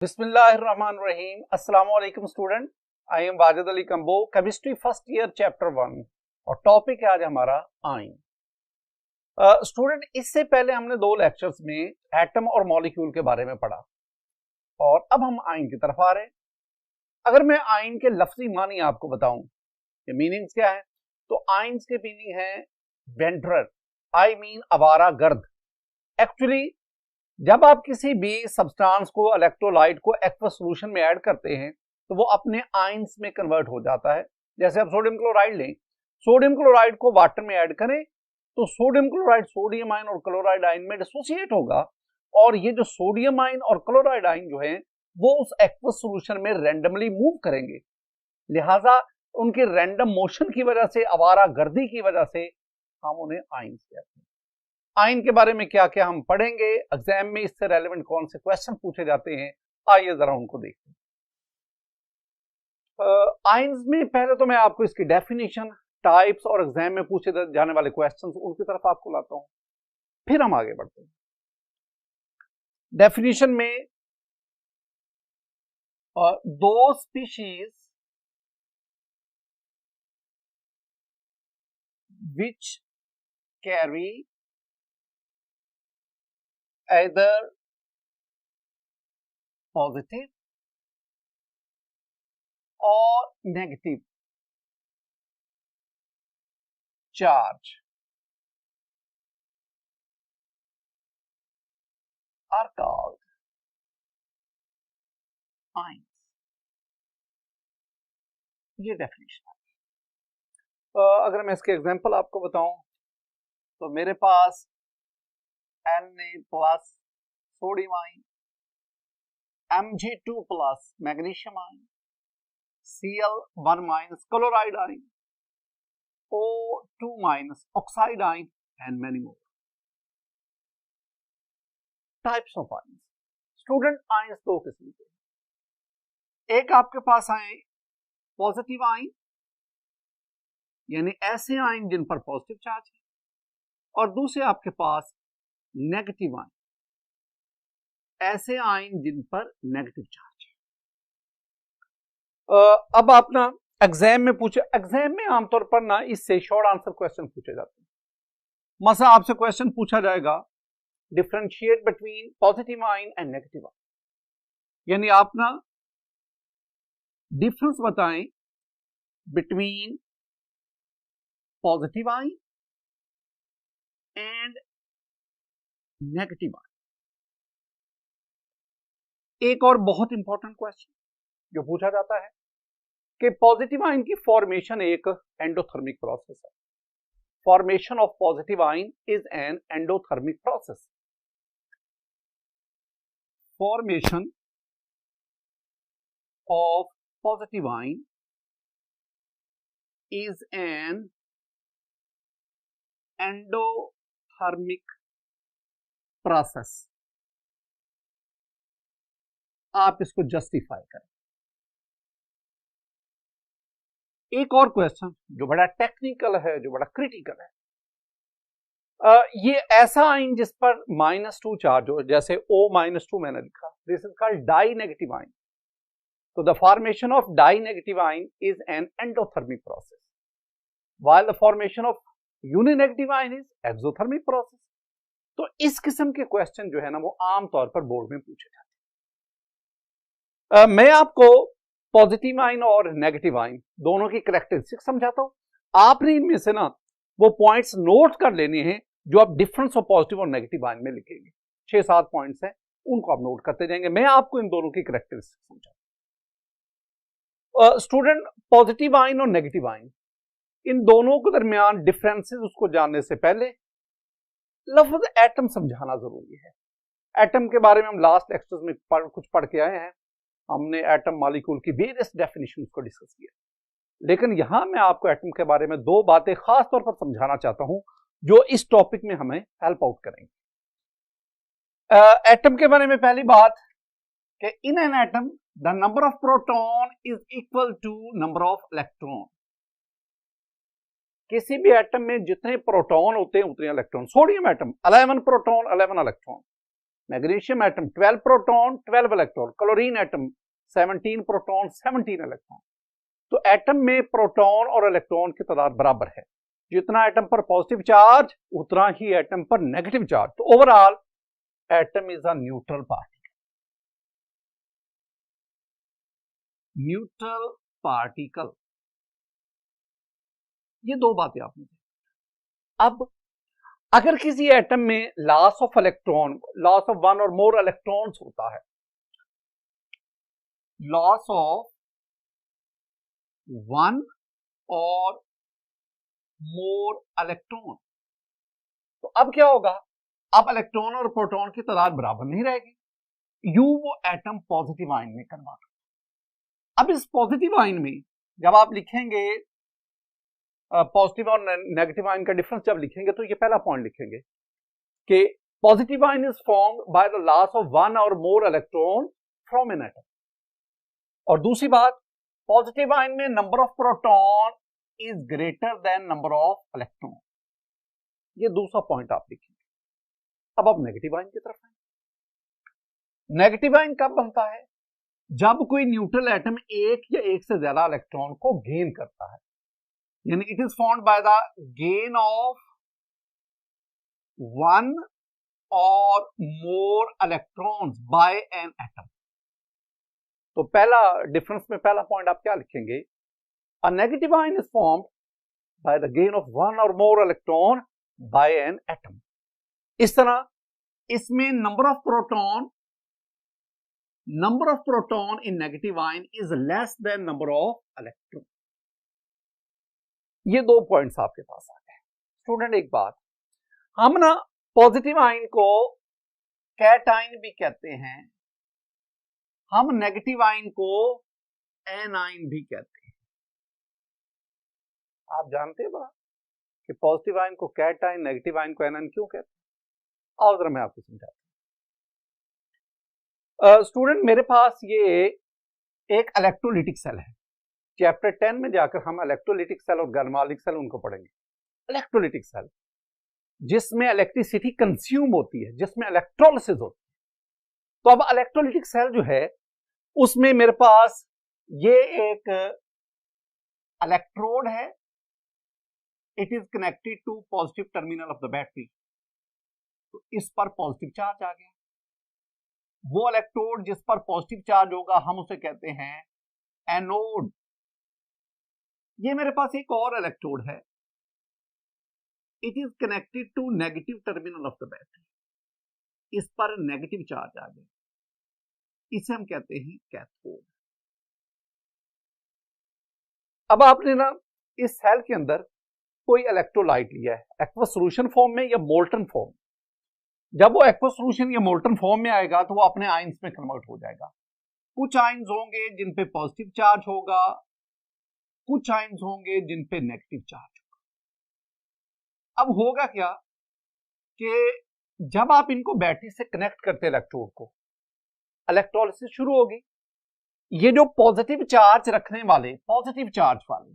बिस्मिल्लाहिर्रहमानिर्रहीम। अस्सलाम वालेकुम student, I am Wajid Ali combo, chemistry first year chapter 1 और टॉपिक है आज हमारा आयन। स्टूडेंट, इससे पहले हमने दो लेक्चर्स में एटम और मॉलिक्यूल के बारे में पढ़ा और अब हम आयन की तरफ आ रहे हैं। अगर मैं आयन के लफ्जी मानी आपको बताऊं कि मीनिंग्स क्या है, तो आयन्स के मीनिंग है वेंडरर, आई मीन आवारा गर्द। एक्चुअली जब आप किसी भी सब्सटेंस को, इलेक्ट्रोलाइट को एक्वस सॉल्यूशन में ऐड करते हैं तो वो अपने आयंस में कन्वर्ट हो जाता है। जैसे आप सोडियम क्लोराइड लें, सोडियम क्लोराइड को वाटर में ऐड करें तो सोडियम क्लोराइड सोडियम आयन और क्लोराइड आयन में डिसोसिएट होगा और ये जो सोडियम आयन और क्लोराइड आयन जो है वो उस एक्वस सॉल्यूशन में रैंडमली मूव करेंगे। लिहाजा उनके रैंडम मोशन की वजह से, आवारा गर्दी की वजह से हम उन्हें आयंस कहते हैं। आयन के बारे में क्या क्या हम पढ़ेंगे, एग्जाम में इससे रेलेवेंट कौन से क्वेश्चन पूछे जाते हैं, आइए जरा उनको देखते हैं। आयन्स में पहले तो मैं आपको इसकी डेफिनेशन, टाइप्स और एग्जाम में पूछे जाने वाले क्वेश्चंस उनकी तरफ आपको लाता हूं, फिर हम आगे बढ़ते हैं। डेफिनेशन में दो species which carry either positive or negative charge are called ions। ये डेफिनेशन है। अगर मैं इसके एग्जांपल आपको बताऊं तो मेरे पास Na plus sodium ion, Mg2 plus magnesium ion, Cl1 minus chloride ion, O2 minus oxide ion and many more types of ion. Student, ions दो किस्म के, एक आपके पास आए पॉजिटिव आयन, यानी ऐसे आयन जिन पर पॉजिटिव चार्ज है, और दूसरे आपके पास नेगेटिव आयन, ऐसे आयन जिन पर नेगेटिव चार्ज है। अब आप ना एग्जाम में पूछे, एग्जाम में आमतौर पर ना इससे शॉर्ट आंसर क्वेश्चन पूछे जाते हैं। मसला आपसे क्वेश्चन पूछा जाएगा differentiate between positive ion and negative ion, यानी आप ना डिफरेंस बताएं between positive ion and negative ion. एक और बहुत इंपॉर्टेंट क्वेश्चन जो पूछा जाता है कि पॉजिटिव आयन की फॉर्मेशन एक एंडोथर्मिक प्रोसेस है। Formation of positive ion is an endothermic process. Formation of positive ion is an endothermic process. आप इसको जस्टिफाई करें। एक और क्वेश्चन जो बड़ा टेक्निकल है, जो बड़ा क्रिटिकल है, ये ऐसा आयन जिस पर -2 चार्ज हो, जैसे O-2 मैंने लिखा, this is called di negative ion. तो the formation of di negative ion is an endothermic process, while the formation of uninegative ion is exothermic process. तो इस किस्म के क्वेश्चन जो है ना वो आमतौर पर बोर्ड में पूछे जाते हैं। मैं आपको पॉजिटिव आयन और नेगेटिव आयन दोनों की कैरेक्टरिस्टिक्स समझाता हूं। आपने इनमें से ना वो पॉइंट्स नोट कर लेने हैं जो आप डिफरेंस ऑफ पॉजिटिव और नेगेटिव आयन में लिखेंगे। 6-7 पॉइंट्स हैं, उनको आप नोट करते जाएंगे। मैं आपको इन दोनों की कैरेक्टरिस्टिक्स समझाता। स्टूडेंट, पॉजिटिव आयन और नेगेटिव आयन, इन दोनों के दरमियान डिफरेंसेस उसको जानने से पहले लफ्ज एटम समझाना जरूरी है। एटम के बारे में हम लास्ट लेक्चर्स में कुछ पढ़ के आए हैं। हमने एटम मॉलिक्यूल की वेरियस डेफिनेशन को डिस्कस किया, लेकिन यहां मैं आपको एटम के बारे में दो बातें खास तौर पर समझाना चाहता हूं जो इस टॉपिक में हमें हेल्प आउट करेंगे। एटम के बारे में पहली बात कि in an atom the number of proton is equal to number of electron. किसी भी एटम में जितने प्रोटॉन होते हैं उतने electron. Sodium atom 11 proton 11 electron, magnesium atom 12 proton 12 electron, chlorine atom 17 proton 17 electron. तो एटम में प्रोटॉन और इलेक्ट्रॉन की तादाद बराबर है, जितना एटम पर पॉजिटिव चार्ज उतना ही एटम पर नेगेटिव चार्ज। तो overall atom is a neutral particle. Neutral particle, ये दो बातें आपने। अब अगर किसी एटम में loss of electron, loss of one और मोर इलेक्ट्रॉन्स होता है, लॉस ऑफ वन और मोर इलेक्ट्रॉन, तो अब क्या होगा, अब इलेक्ट्रॉन और प्रोटॉन की तादाद बराबर नहीं रहेगी, यूं वो एटम पॉजिटिव आयन में कन्वर्ट। अब इस पॉजिटिव आयन में जब आप लिखेंगे पॉजिटिव और नेगेटिव आयन का डिफरेंस जब लिखेंगे तो ये पहला पॉइंट लिखेंगे कि positive ion is formed by the loss of one और more electron from an atom. और दूसरी बात, पॉजिटिव आयन में number of proton is greater than number of electron. ये दूसरा पॉइंट आप लिखेंगे। अब आप नेगेटिव आयन की तरफ आए। नेगेटिव आयन कब बनता है, जब कोई न्यूट्रल एटम एक या एक से ज्यादा इलेक्ट्रॉन को गेन करता है, यानी it is formed by the gain of one और more electrons by an atom. तो पहला डिफरेंस में पहला पॉइंट आप क्या लिखेंगे, a negative ion is formed by the gain of one और more electron by an atom. इस तरह इसमें number of proton in negative ion is less than number of electron. ये दो पॉइंट्स आपके पास आ गए। स्टूडेंट एक बात, हम ना पॉजिटिव आयन को कैटाइन भी कहते हैं, हम नेगेटिव आयन को एनाइन भी कहते हैं। आप जानते हैं बड़ा कि पॉजिटिव आयन को कैटाइन, नेगेटिव आयन को एनाइन क्यों कहते हैं? आओ जरा मैं आपको समझाता हूं। स्टूडेंट मेरे पास ये एक इलेक्ट्रोलिटिक सेल है। चैप्टर 10 में जाकर हम इलेक्ट्रोलिटिक सेल और गर्मालिक सेल उनको पढ़ेंगे। इलेक्ट्रोलिटिक सेल जिसमें इलेक्ट्रिसिटी कंज्यूम होती है, जिसमें इलेक्ट्रोलिसिस होती है। तो अब इलेक्ट्रोलिटिक सेल जो है उसमें मेरे पास ये एक इलेक्ट्रोड है, it is connected to positive terminal of the battery. तो इस पर पॉजिटिव चार्ज आ गया। वो इलेक्ट्रोड जिस पर पॉजिटिव चार्ज होगा हम उसे कहते हैं एनोड। ये मेरे पास एक और इलेक्ट्रोड है, it is connected to negative terminal of the battery. इस पर नेगेटिव चार्ज आ गया, इसे हम कहते हैं कैथोड। अब आपने ना इस सेल के अंदर कोई इलेक्ट्रोलाइट लिया है, एक्वस सॉल्यूशन फॉर्म में या मोल्टन फॉर्म। जब वो एक्वस सॉल्यूशन या मोल्टन फॉर्म में आएगा तो वो अपने आयंस में कन्वर्ट हो जाएगा। कुछ आयंस होंगे जिन पे पॉजिटिव चार्ज होगा, कुछ आयंस होंगे जिन पे नेगेटिव चार्ज होगा। अब होगा क्या कि जब आप इनको बैटरी से कनेक्ट करते इलेक्ट्रोड को, इलेक्ट्रोलिसिस शुरू होगी। ये जो पॉजिटिव चार्ज रखने वाले, पॉजिटिव चार्ज वाले,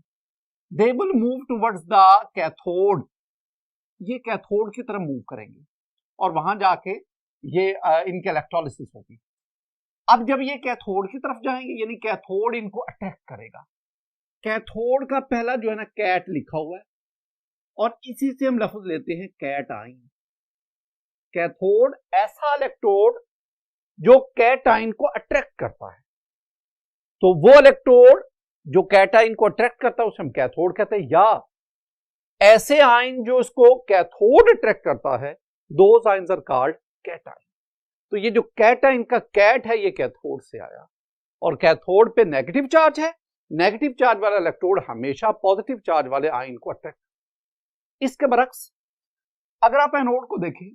they will move towards the cathode. ये कैथोड की तरफ मूव करेंगे और वहां जाके ये इनके इलेक्ट्रोलिसिस होगी। अब जब ये कैथोड की तरफ जाएंगे, यानी कैथोड इनको अट्रैक्ट करेगा। कैथोड का पहला जो है ना कैट लिखा हुआ है और इसी से हम लफ्ज लेते हैं कैटाइन। कैथोड ऐसा इलेक्ट्रोड जो कैटाइन को अट्रैक्ट करता है। तो वो इलेक्ट्रोड जो कैटाइन को अट्रैक्ट करता है उसे हम कैथोड कहते हैं, या ऐसे आयन जो इसको कैथोड अट्रैक्ट करता है, those ions are called cation. तो ये जो कैटाइन का कैट है ये कैथोड से आया, और कैथोड पे नेगेटिव चार्ज है। नेगेटिव चार्ज वाला इलेक्ट्रोड हमेशा पॉजिटिव चार्ज वाले आयन को अट्रैक्ट। इसके बरक्स अगर आप एनोड को देखें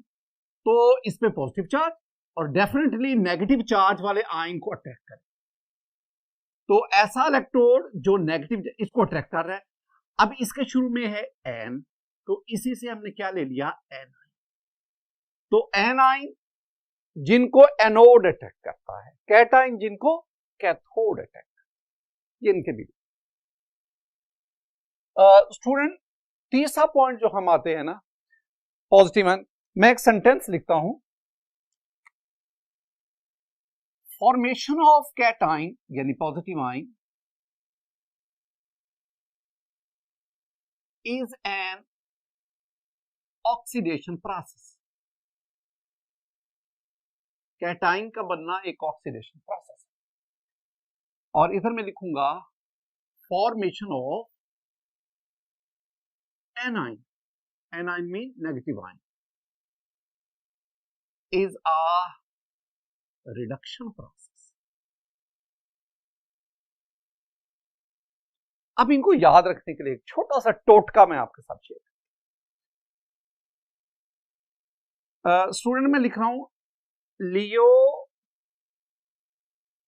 तो इसमें पॉजिटिव चार्ज और डेफिनेटली नेगेटिव चार्ज वाले आयन को अट्रैक्ट करें। तो ऐसा इलेक्ट्रोड जो नेगेटिव इसको अट्रैक्ट कर रहा है, अब इसके शुरू में है एन, तो इसी से हमने क्या ले लिया, एन आयन। तो एन आयन जिनको एनोड अट्रैक्ट करता है, कैटाइन जिनको कैथोड अट्रैक्ट करता है, ये इनके बीच। स्टूडेंट तीसरा पॉइंट जो हम आते हैं ना पॉजिटिव आयन, मैं एक सेंटेंस लिखता हूं फॉर्मेशन ऑफ कैटाइन यानी positive ion is an oxidation process. Cation का बनना एक ऑक्सीडेशन प्रोसेस है। और इधर मैं लिखूंगा formation of anion, A9 mean negative ion, is a reduction process. अब इनको याद रखने के लिए एक छोटा सा टोटका मैं आपके साथ शेयर स्टूडेंट में लिख रहा हूं लियो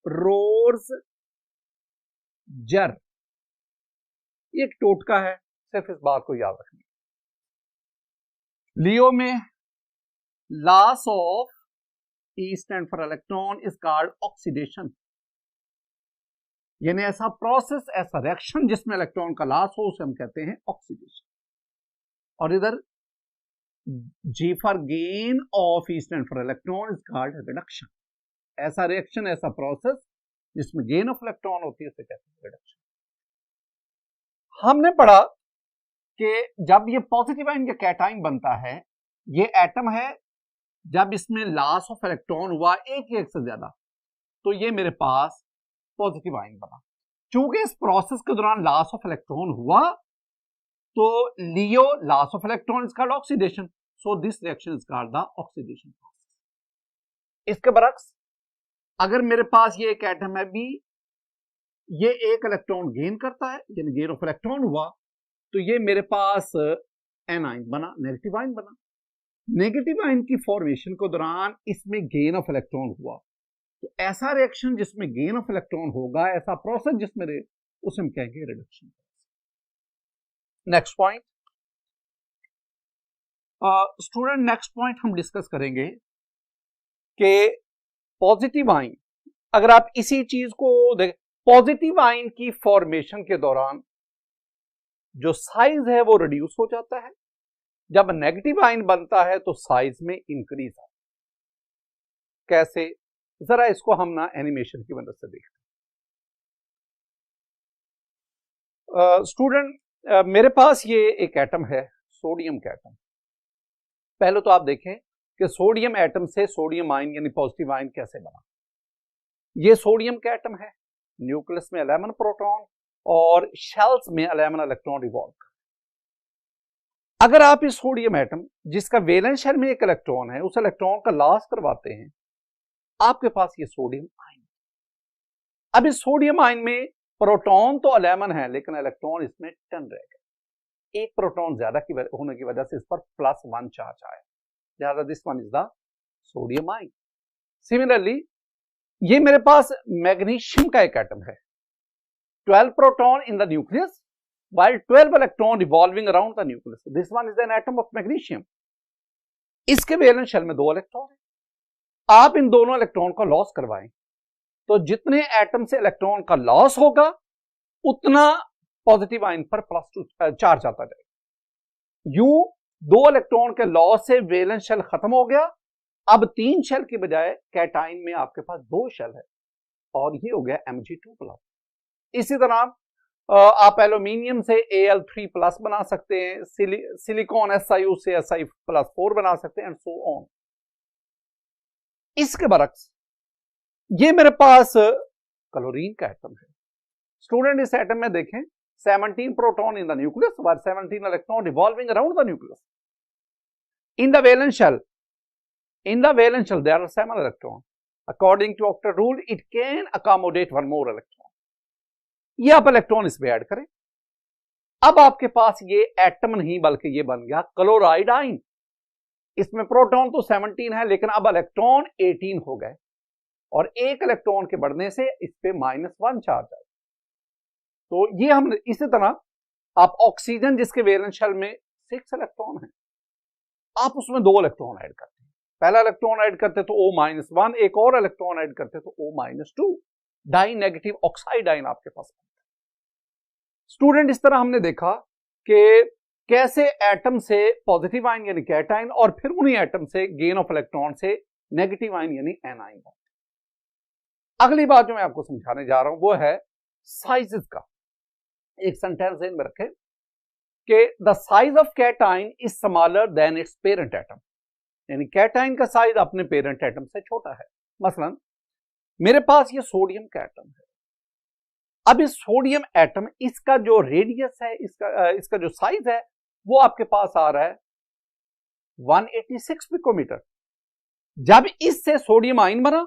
रोज जर, ये एक टोटका है, सिर्फ इस बात को याद रखना। लियो में loss of E stand for electron is called oxidation, यानी ऐसा प्रोसेस, ऐसा रिएक्शन जिसमें इलेक्ट्रॉन का लॉस हो उसे हम कहते हैं ऑक्सीडेशन। और इधर G for gain of E stand for electron is called reduction. ऐसा रिएक्शन, ऐसा प्रोसेस जिसमें गेन ऑफ इलेक्ट्रॉन होती है उसे कहते हैं रिडक्शन। हमने पढ़ा कि जब ये पॉजिटिव आयन या कैटाइन बनता है, ये एटम है, जब इसमें लॉस ऑफ इलेक्ट्रॉन हुआ एक से ज्यादा, तो ये मेरे पास पॉजिटिव आयन बना। चूंकि इस प्रोसेस के दौरान लॉस ऑफ इलेक्ट्रॉन हुआ तो LEO loss of electron is called oxidation, so this reaction is called the oxidation process. इसके बरक्स अगर मेरे पास ये एक एटम है बी, ये एक इलेक्ट्रॉन गेन करता है यानी गेन ऑफ इलेक्ट्रॉन हुआ, तो ये मेरे पास एनाइन बना, नेगेटिव आयन बना। नेगेटिव आयन की फॉर्मेशन के दौरान इसमें गेन ऑफ इलेक्ट्रॉन हुआ, तो ऐसा रिएक्शन जिसमें गेन ऑफ इलेक्ट्रॉन होगा, ऐसा प्रोसेस जिसमें उसे हम कहेंगे reduction. Next point student, next point हम डिस्कस करेंगे कि पॉजिटिव आयन, अगर आप इसी चीज को देखें, पॉजिटिव आयन की फॉर्मेशन के दौरान जो साइज है वो रिड्यूस हो जाता है, जब नेगेटिव आयन बनता है तो साइज में इंक्रीज आता है। कैसे, जरा इसको हम ना एनिमेशन की मदद से देखते हैं। स्टूडेंट मेरे पास ये एक एटम है सोडियम का एटम। पहले तो आप देखें कि सोडियम एटम से सोडियम आयन यानी पॉजिटिव आयन कैसे बना। ये सोडियम का एटम है, न्यूक्लियस में 11 प्रोटॉन और शेल्स में 11 इलेक्ट्रॉन रिवॉल्व। अगर आप इस सोडियम एटम जिसका वैलेंस शेल में एक इलेक्ट्रॉन है, उस इलेक्ट्रॉन का लॉस करवाते हैं, आपके पास ये सोडियम आयन। अब इस सोडियम आयन में प्रोटॉन तो 11 है लेकिन इलेक्ट्रॉन इसमें 10 रह गए। एक प्रोटॉन ज्यादा होने की वजह से इस पर +1 चार्ज आया, लिहाजा this one is the sodium ion. Similarly ये मेरे पास मैग्नीशियम का एक एटम है, 12 proton in the nucleus while 12 electron revolving around the nucleus. This one is an atom of magnesium. इसके वैलेंस शेल में 2 इलेक्ट्रॉन है। आप इन दोनों इलेक्ट्रॉन का लॉस करवाएं तो जितने एटम से इलेक्ट्रॉन का लॉस होगा उतना पॉजिटिव आयन पर +2 चार्ज आता जाएगा। यूं 2 इलेक्ट्रॉन के लॉस से वैलेंस शेल खत्म हो गया, अब 3 शेल के बजाय कैटाइन में आपके पास 2 शेल है और ये हो गया Mg2+। इसी तरह आप एल्यूमिनियम से Al3+ बना सकते हैं, सिलिकॉन SiO से Si+4 बना सकते हैं एंड सो ऑन। इसके बरक्स ये मेरे पास क्लोरीन का एटम है। स्टूडेंट इस एटम में देखें 17 proton in the nucleus while 17 electron revolving around the nucleus. In the valence shell there are 7 electrons. According to octet rule it can accommodate 1 more electron. ये आप इलेक्ट्रॉन इसमें add करें, अब आपके पास ये एटम नहीं बल्कि ये बन गया क्लोराइड आयन। इसमें प्रोटॉन तो 17 है लेकिन अब इलेक्ट्रॉन 18 हो गए और एक इलेक्ट्रॉन के बढ़ने से इस पे -1 चार्ज आए। तो ये हम इसी तरह आप ऑक्सीजन जिसके वैलेंस शेल में 6 इलेक्ट्रॉन है, आप उसमें 2 इलेक्ट्रॉन ऐड करते हैं। पहला इलेक्ट्रॉन ऐड करते तो O-1, एक और इलेक्ट्रॉन ऐड करते तो O-2, die negative oxide ion आपके पास। स्टूडेंट इस तरह हमने देखा कि कैसे एटम से पॉजिटिव आयन यानी कैटाइन और फिर उन्हीं एटम से गेन ऑफ इलेक्ट्रॉन से नेगेटिव आयन यानी एनाइन। अगली बात जो मैं आपको समझाने जा रहा हूं वो है साइजेस का। एक सेंटेंस में रखें कि the size of cation is smaller than its parent atom, यानी कैटाइन का साइज अपने पेरेंट एटम से छोटा है। मसलन मेरे पास ये सोडियम का एटम है। अब इस सोडियम एटम, इसका जो रेडियस है, इसका जो साइज है वो आपके पास आ रहा है 186 पिकोमीटर। जब इससे सोडियम आयन बना,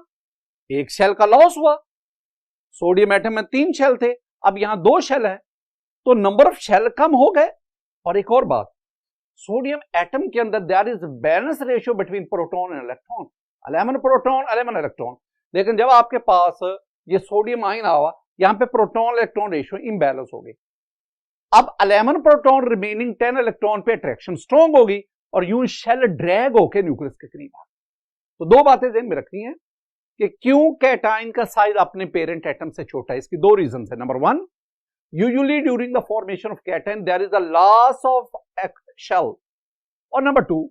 एक शेल का लॉस हुआ। सोडियम एटम में 3 शेल थे, अब यहां 2 शेल है, तो नंबर ऑफ शेल कम हो गए। और एक और बात, सोडियम एटम के अंदर there is balance ratio between proton and electron, 11 proton 11 electron. लेकिन जब आपके पास ये सोडियम आयन आवा, यहां पे प्रोटॉन इलेक्ट्रॉन रेशियो इम्बैलेंस हो गई। अब 11 प्रोटॉन रिमेनिंग 10 इलेक्ट्रॉन पे अट्रैक्शन स्ट्रॉन्ग होगी और यूं शेल ड्रैग होकर न्यूक्लियस के करीब आ। तो 2 बातें ध्यान में रखनी है कि क्यों कैटाइन का साइज अपने पेरेंट एटम से छोटा है। इसकी 2 रीजन है। Number 1, usually during the formation of cation there is a loss of shell. और नंबर 2,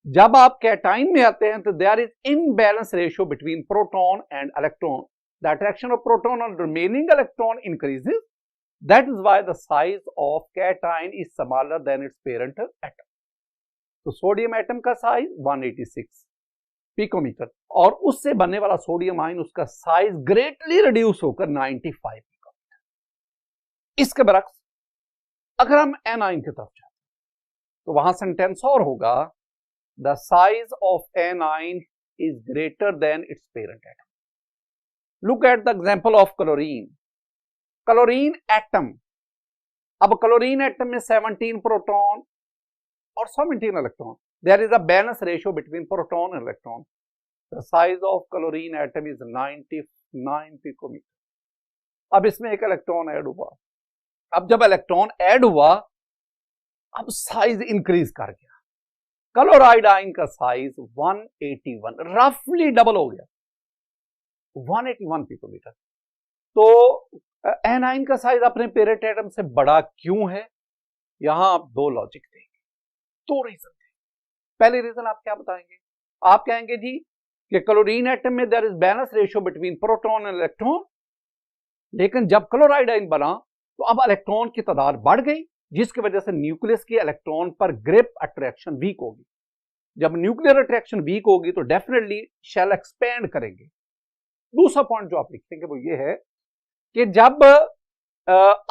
जब आप कैटाइन में आते हैं तो there is imbalance ratio between proton and electron. The attraction of proton on remaining electron increases, that is why the size of cation is smaller than its parent atom. तो sodium atom का size 186 picometer और उससे बनने वाला sodium ion, उसका size greatly reduce होकर 95 picometre. इसके बरक्स अगर हम एनाइन की तरफ जाते तो वहां सेंटेंस और होगा, the size of anion is greater then its parent atom. Look at the example of chlorine. Chlorine atom, अब क्लोरीन एटम में 17 प्रोटॉन और 17 electron. There is a balance ratio between proton and electron. The size of chlorine atom is 99 picometer. अब इसमें एक electron add हुआ। अब जब electron add हुआ, अब साइज इंक्रीज कर गया। क्लोराइड आयन का साइज 181, रफली डबल हो गया, 181 पिकोमीटर। तो एनाइन का साइज अपने पेरेंट एटम से बड़ा क्यों है? यहां आप 2 लॉजिक देंगे, 2 रीजन। पहले रीजन आप क्या बताएंगे? आप कहेंगे जी कि क्लोरीन एटम में there is balance ratio between proton and electron, लेकिन जब क्लोराइड आयन बना तो अब इलेक्ट्रॉन की तादाद बढ़ गई, जिसकी वजह से न्यूक्लियस की इलेक्ट्रॉन पर ग्रिप अट्रैक्शन वीक होगी। जब न्यूक्लियर अट्रैक्शन वीक होगी तो डेफिनेटली शेल एक्सपेंड करेंगे। दूसरा पॉइंट जो आप लिखेंगे वो ये है कि जब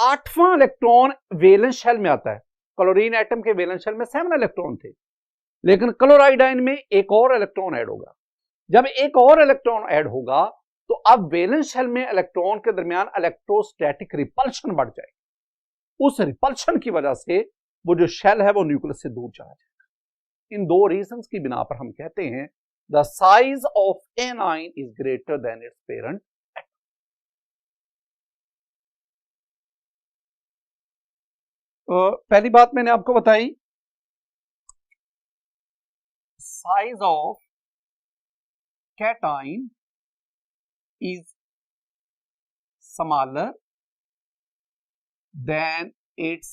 8वां इलेक्ट्रॉन वैलेंस शेल में आता है, क्लोरीन एटम के वैलेंस शेल में 7 इलेक्ट्रॉन थे, लेकिन क्लोराइड आयन में एक और इलेक्ट्रॉन ऐड होगा। जब एक और इलेक्ट्रॉन ऐड होगा तो अब वैलेंस शेल में इलेक्ट्रॉन के दरमियान इलेक्ट्रोस्टैटिक रिपल्शन बढ़ जाएगी। उस रिपल्शन की वजह से वो जो शेल है वो न्यूक्लियस से दूर चला जाएगा। इन 2 रीजंस की बिना पर हम कहते हैं the size of anion is greater then its parent atom. पहली बात मैंने आपको बताई, size of cation is smaller than its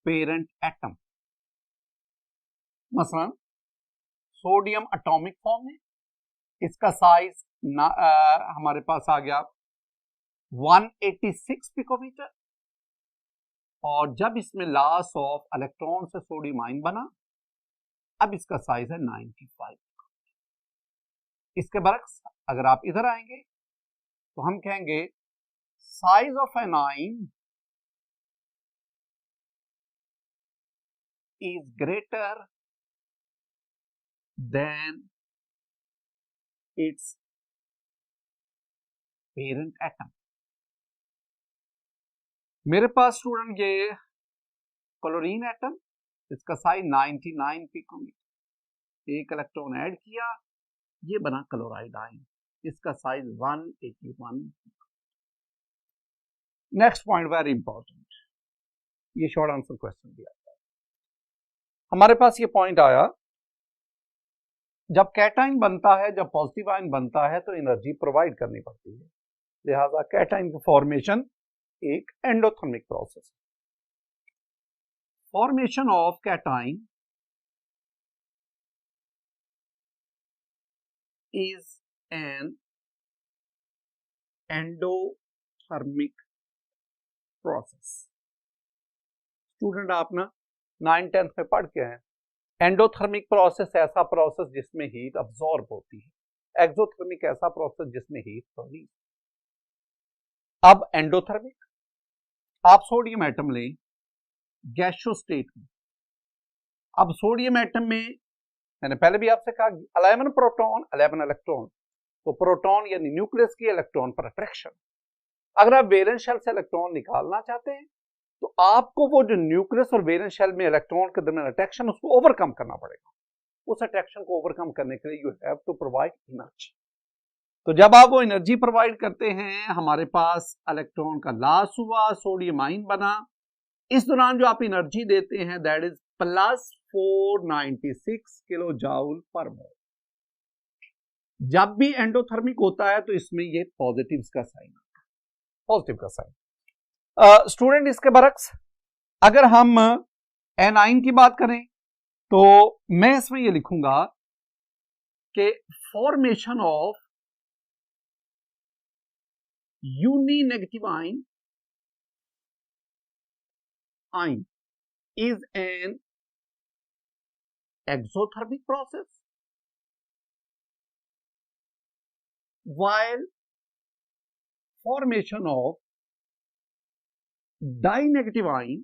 parent atom। मसलन सोडियम एटॉमिक फॉर्म में इसका साइज हमारे पास आ गया 186 पिकोमीटर, और जब इसमें लॉस ऑफ इलेक्ट्रॉन से सोडियम आयन बना, अब इसका साइज है 95। इसके बरक्स अगर आप इधर आएंगे तो हम कहेंगे size of anion is greater then its parent atom. मेरे पास स्टूडेंट ये क्लोरीन एटम, इसका साइज 99 पिकोमीटर, एक इलेक्ट्रॉन ऐड किया, ये बना क्लोराइड आयन, इसका size 181। Next point very important, ये शॉर्ट आंसर क्वेश्चन दिया था। हमारे पास ये पॉइंट आया, जब कैटाइन बनता है, जब पॉजिटिव आयन बनता है तो एनर्जी प्रोवाइड करनी पड़ती है, लिहाजा कैटाइन की फॉर्मेशन एक endothermic process. Formation of cation is N endothermic process. Student आप ना 9-10 में पढ़ के हैं, एंडोथर्मिक प्रोसेस ऐसा प्रोसेस जिसमें हीट अब्सॉर्ब होती है, एक्सोथर्मिक ऐसा प्रोसेस जिसमें हीट रिलीज। अब एंडोथर्मिक, आप सोडियम एटम लें गैसियस स्टेट में। अब सोडियम एटम में मैंने पहले भी आपसे कहा 11 प्रोटॉन 11 इलेक्ट्रॉन, तो प्रोटॉन यानी न्यूक्लियस की इलेक्ट्रॉन पर अट्रैक्शन। अगर आप वैलेंस शेल से इलेक्ट्रॉन निकालना चाहते हैं तो आपको वो जो न्यूक्लियस और वैलेंस शेल में इलेक्ट्रॉन के दरमियान अट्रैक्शन उसको ओवरकम करना पड़ेगा। उस अट्रैक्शन को ओवरकम करने के लिए you have to provide energy. तो जब आप वो एनर्जी प्रोवाइड करते हैं, हमारे पास इलेक्ट्रॉन का लॉस हुआ, सोडियम आयन बना। इस दौरान जो आप एनर्जी देते हैं that is plus 496 kilo joule per mole. जब भी एंडोथर्मिक होता है तो इसमें ये पॉजिटिव का साइन आता है, पॉजिटिव का साइन। स्टूडेंट इसके बरक्स अगर हम एनाइन की बात करें तो मैं इसमें ये लिखूंगा कि formation of uni negative ion is an exothermic process, while formation of dinegative ion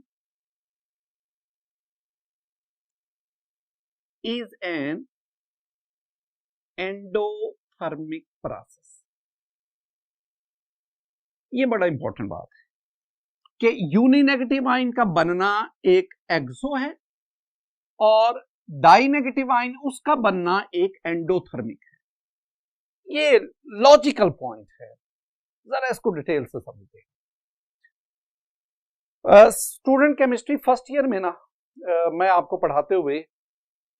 is an endothermic process। ये बड़ा इंपॉर्टेंट बात है कि यूनी नेगेटिव आयन का बनना एक एक्सो है और डाई नेगेटिव आयन उसका बनना एक एंडोथर्मिक है। ये लॉजिकल पॉइंट है, जरा इसको डिटेल से समझिए। स्टूडेंट केमिस्ट्री फर्स्ट ईयर में ना मैं आपको पढ़ाते हुए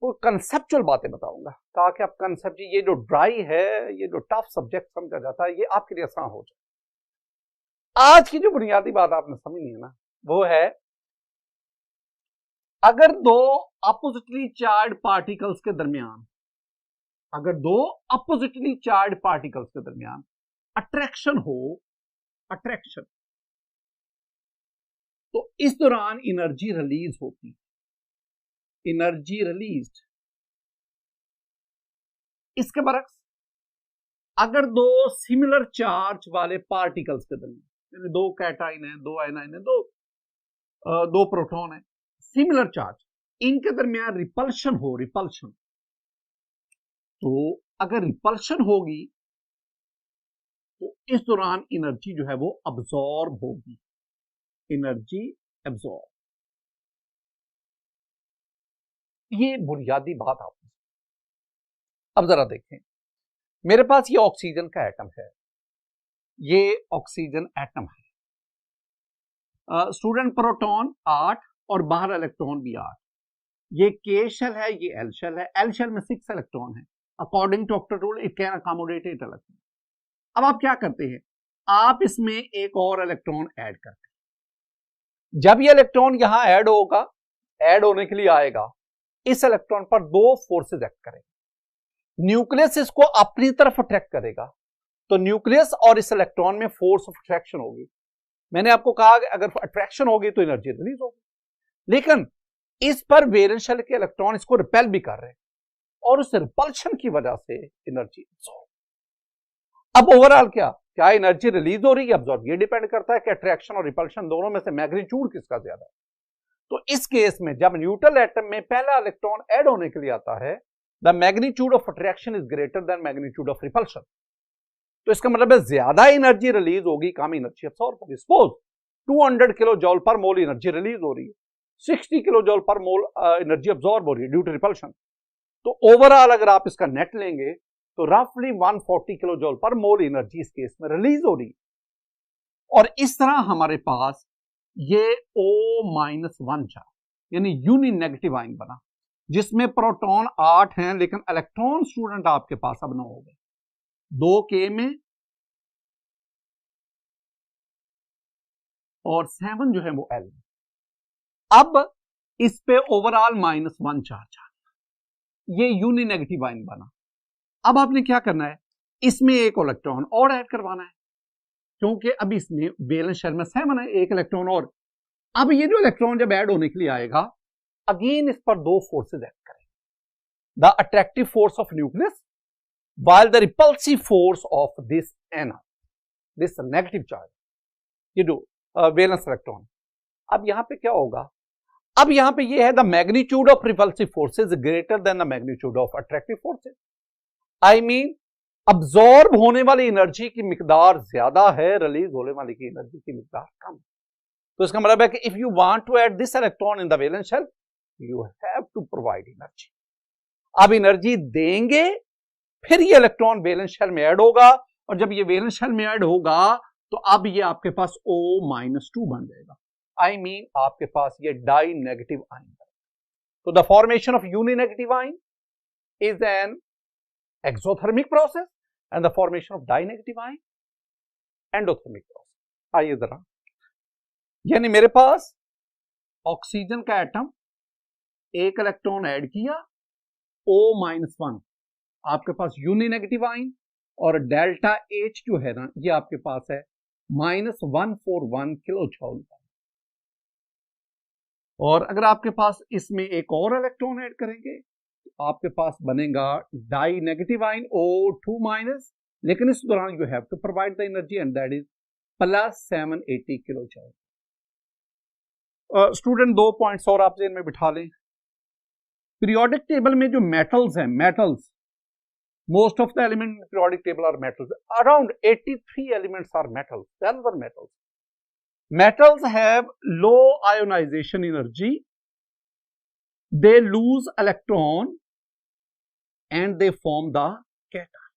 वो कंसेप्चुअल बातें बताऊंगा ताकि आप कंसेप्ट, ये जो ड्राई है, ये जो टफ सब्जेक्ट समझा जाता है, ये आपके लिए आसान हो जाए। आज की जो बुनियादी बात आपने समझनी है ना वो है, अगर दो अपोजिटली चार्ज पार्टिकल्स के दरमियान, अगर दो अपोजिटली चार्ज पार्टिकल्स के दरमियान अट्रैक्शन हो, अट्रैक्शन, तो इस दौरान एनर्जी रिलीज होती, एनर्जी रिलीज्ड। इसके बरक्स अगर दो सिमिलर चार्ज वाले पार्टिकल्स के दरमियान, दो कैटाइन है, दो आयनाइन है, दो प्रोटॉन है, सिमिलर चार्ज, इनके दरमियान रिपल्शन हो, रिपल्शन, तो अगर रिपल्शन होगी तो इस दौरान एनर्जी जो है वो अब्सॉर्ब होगी, एनर्जी अब्सॉर्ब। ये बुनियादी बात आपने। अब जरा देखें, मेरे पास ये ऑक्सीजन का एटम है, ये ऑक्सीजन एटम है। स्टूडेंट प्रोटॉन 8 और बाहर इलेक्ट्रॉन भी 8। ये के शेल है, ये एल शेल है। एल शेल में 6 इलेक्ट्रॉन है। According to octet rule it can accommodate 8 electron. अब आप क्या करते हैं, आप इसमें एक और इलेक्ट्रॉन ऐड करते हैं। जब ये इलेक्ट्रॉन यहां ऐड होगा, ऐड होने के लिए आएगा, इस इलेक्ट्रॉन पर दो फोर्सेस एक्ट करेंगे। न्यूक्लियस इसको अपनी तरफ अट्रैक्ट करेगा, तो न्यूक्लियस और इस इलेक्ट्रॉन में फोर्स ऑफ अट्रैक्शन होगी। मैंने आपको कहा कि अगर अट्रैक्शन होगी तो एनर्जी रिलीज होगी, लेकिन इस पर वैलेंस शेल के इलेक्ट्रॉन इसको रिपेल भी कर रहे हैं और उस रिपल्शन की वजह से एनर्जी अब्सॉर्ब। अब ओवरऑल क्या एनर्जी रिलीज हो रही है, अब्सॉर्ब? ये डिपेंड करता है कि अट्रैक्शन और रिपल्शन दोनों में से मैग्नीट्यूड किसका ज्यादा है। तो इस केस में जब न्यूट्रल एटम में पहला इलेक्ट्रॉन ऐड होने के लिए आता है, the magnitude of attraction is greater then magnitude of repulsion. तो इसका मतलब है ज्यादा एनर्जी रिलीज होगी, कम एनर्जी अब्सॉर्ब होगी। सपोज 200 किलो जूल पर मोल एनर्जी रिलीज हो रही है, 60 किलो जूल पर मोल एनर्जी अब्सॉर्ब हो रही है ड्यू टू रिपल्शन। तो ओवरऑल अगर आप इसका नेट लेंगे तो रफली 140 किलो जूल पर मोल एनर्जी इस केस में रिलीज हो रही है। और इस तरह हमारे पास ये O-1 चार्ज यानी यूनी नेगेटिव आयन बना, जिसमें प्रोटॉन 8 हैं लेकिन इलेक्ट्रॉन स्टूडेंट आपके पास अब 9 हो गए, 2 K में और 7 जो है वो L में। अब इस पे ओवरऑल -1 चार्ज आ गया, ये यूनी नेगेटिव आयन बना। अब आपने क्या करना है, इसमें एक इलेक्ट्रॉन और ऐड करवाना है, क्योंकि अब इसमें वैलेंस शेल में 7 है, एक इलेक्ट्रॉन और। अब ये जो इलेक्ट्रॉन जब ऐड होने के लिए आएगा, अगेन इस पर दो फोर्सेज ऐड करेंगे, the attractive force of nucleus while the repulsive force of this anion, this negative charge, ये जो वैलेंस इलेक्ट्रॉन। अब यहां पे क्या होगा, अब यहां पे ये है the magnitude of repulsive forces greater than the magnitude of attractive forces. I mean absorb होने वाली एनर्जी की मिकदार ज्यादा है, रिलीज होने वाली की एनर्जी की मिकदार कम। तो इसका मतलब है कि if you want to add this electron in the valence shell, you have to provide energy. अब एनर्जी देंगे, फिर ये इलेक्ट्रॉन वैलेंस शेल में ऐड होगा, और जब ये वैलेंस शेल में ऐड होगा तो अब ये आपके पास O-2 बन जाएगा। आई मीन आपके पास ये डाई नेगेटिव आयन। तो the formation of uni negative ion is an exothermic process and the formation of di negative ion endothermic process. आइए जरा, यानी मेरे पास ऑक्सीजन का एटम, एक इलेक्ट्रॉन ऐड किया, O-1, आपके पास यूनि नेगेटिव आयन, और डेल्टा H जो है ना, ये आपके पास है -141 किलो जूल। और अगर आपके पास इसमें एक और इलेक्ट्रॉन ऐड करेंगे तो आपके पास बनेगा डाई नेगेटिव आयन O2-, लेकिन इस दौरान you have to provide the energy and that is +780 kilo joule. Student, दो पॉइंट्स और आप जेन में बिठा लें। पीरियोडिक टेबल में जो मेटल्स हैं, metals, most of the elements in the periodic table are metals. Around 83 elements are metals. Those are metals. Metals have low ionization energy. They lose electron and they form the cation.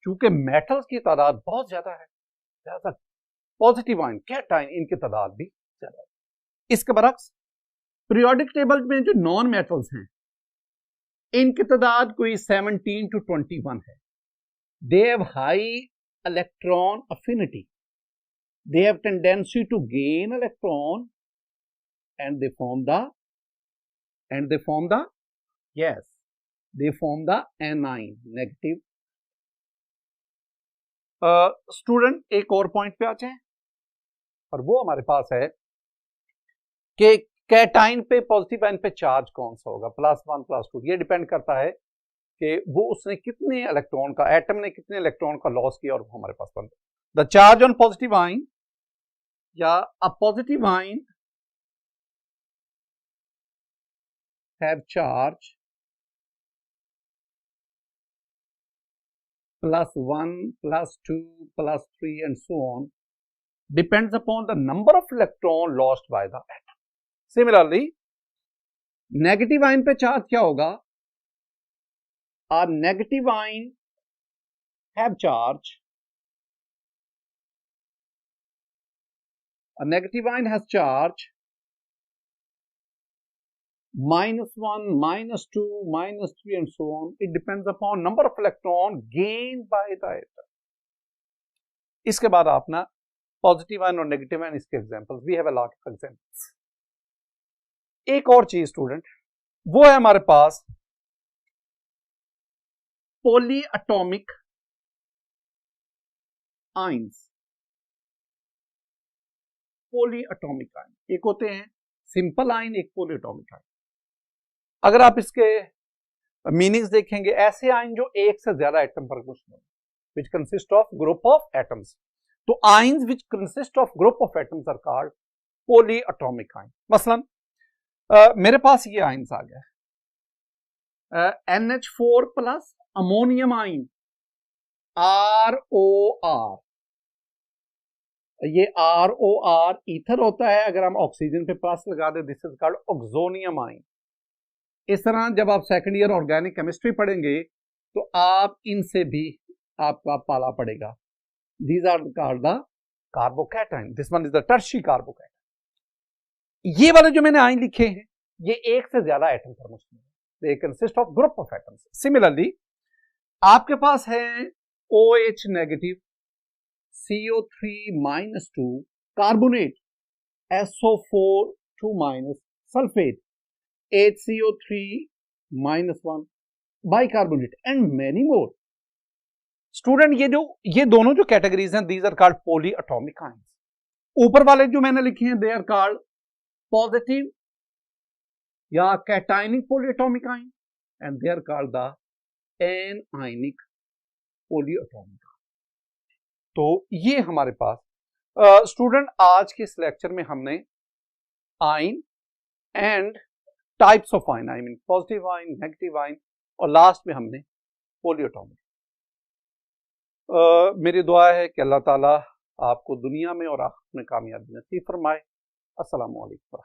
क्योंकि metals की तादाद बहुत ज्यादा है, ज्यादा positive ion, cation, इनकी तादाद भी ज्यादा है। इसके बरक्स पीरियोडिक टेबल में जो नॉन मेटल्स हैं, इनकी तादाद कोई 17 to 21 है। They have high electron affinity, they have tendency to gain electron and they form the yes, they form the anion, negative. Student, एक और पॉइंट पे आते हैं, और वो हमारे पास है कि कैटाइन पे, पॉजिटिव आयन पे चार्ज कौन सा होगा, +1 +2। ये डिपेंड करता है कि वो उसने कितने इलेक्ट्रॉन का, एटम ने कितने इलेक्ट्रॉन का लॉस किया, और वो हमारे पास बनता है। The charge on positive ion या a positive ion have charge +1 +2 +3 and so on depends upon the number of electron lost by the atom. Similarly, negative ion पे चार्ज क्या होगा, a negative ion have charge, a negative ion has charge -1, -2, -3 and so on. It depends upon number of electron gained by the atom. इसके बाद आप ना positive ion और negative ion, इसके examples, we have a lot of examples. एक और चीज student, वो है हमारे पास poly atomic ions. Poly atomic ion, एक होते हैं सिंपल आयन, एक पॉली एटॉमिक आयन। अगर आप इसके मीनिंग्स देखेंगे, ऐसे आयन जो एक से ज्यादा एटम पर मुश्तमिल, which consist of group of atoms. तो ions which consist of group of atoms are called polyatomic ion. मसलन मेरे पास ये आयंस आ गया, NH4 plus ammonium ion, ROR। ये ROR ईथर होता है, अगर हम ऑक्सीजन पे प्लस लगा दे, this is called oxonium ion. इस तरह जब आप सेकंड ईयर ऑर्गेनिक केमिस्ट्री पढ़ेंगे तो आप इनसे भी आपका पाला पड़ेगा। These are called the carbocation, this one is the tertiary carbocation. ये वाले जो मैंने आयन लिखे हैं, ये एक से ज्यादा एटम पर मुश्तमिल है, they consist of group of atoms. Similarly आपके पास है OH negative, CO3-2 carbonate, SO4 2- sulphate, HCO3-1 bicarbonate and many more. Student ये दोनों जो कैटेगरीज हैं, these are called poly atomic ions. ऊपर वाले जो मैंने लिखे हैं दे आर कॉल्ड पॉजिटिव या cationic poly atomic ion and they are called the anionic polyatomic. तो ये हमारे पास स्टूडेंट आज के इस लेक्चर में हमने ion and types of ion, I mean positive ion, negative ion, और लास्ट में हमने पॉली एटॉमिक। मेरी दुआ है कि अल्लाह ताला आपको दुनिया में और आखिरत में कामयाबी नसीब फरमाए। अस्सलामु अलैकुम।